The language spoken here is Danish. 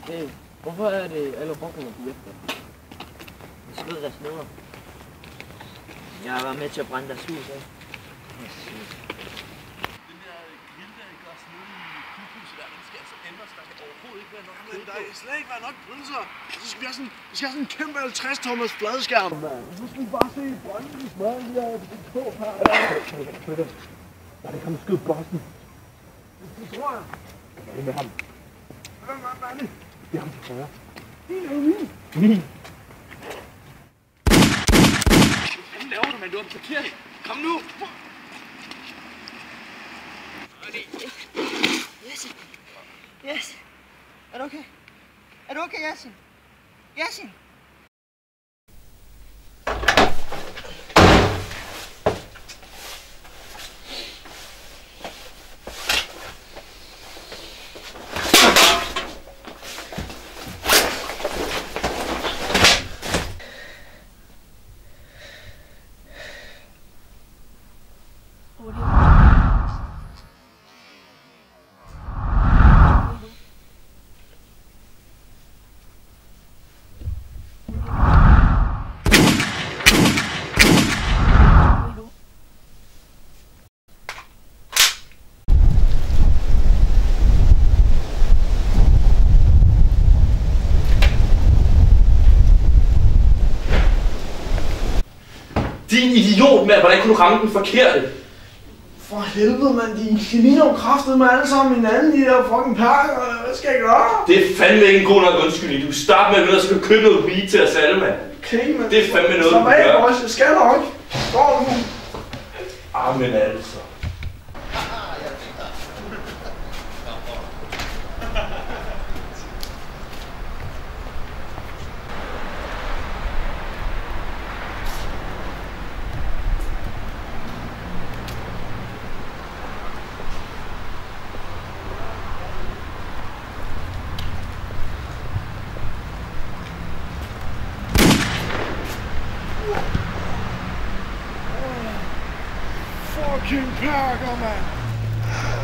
Hey, hvorfor er det alle rockerne på efter? Jeg skød deres nødder. Jeg har været med til at brænde deres hus af. Den der grille, der gør sådan nede i klubhuset der, den skal altså ændres. Der skal overhovedet ikke være nok kød. Der skal slet ikke være nok pølser. Så skal vi have sådan en kæmpe 50-tommers fladskærm. Nu skal vi bare se brønden i smaden lige her på det kåb her. Nej, det kan man skyde bossen. Det tror jeg. Det er med ham. Hvem er det? Det er ham til højre. Det er min. Min. Hvad laver du, mand? Du har parkeret. Kom nu. Yasin. Yasin. Er du okay? Er du okay, Yasin? Yasin. Din idiot, mand! Hvordan kunne du ramme den forkerte? For helvede, mand. De ligner jo kraftet med alle sammen hinanden, de der fucking pakker. Hvad skal jeg gøre? Det er fandme ikke en god nok undskyldning. Du starter med at vide, at skal købe noget weed til os alle, mand. Okay, mand. Det er fandme noget, du gør. Boys. Jeg skal nok. Skål nu. Men altså. Fucking pakker, mand.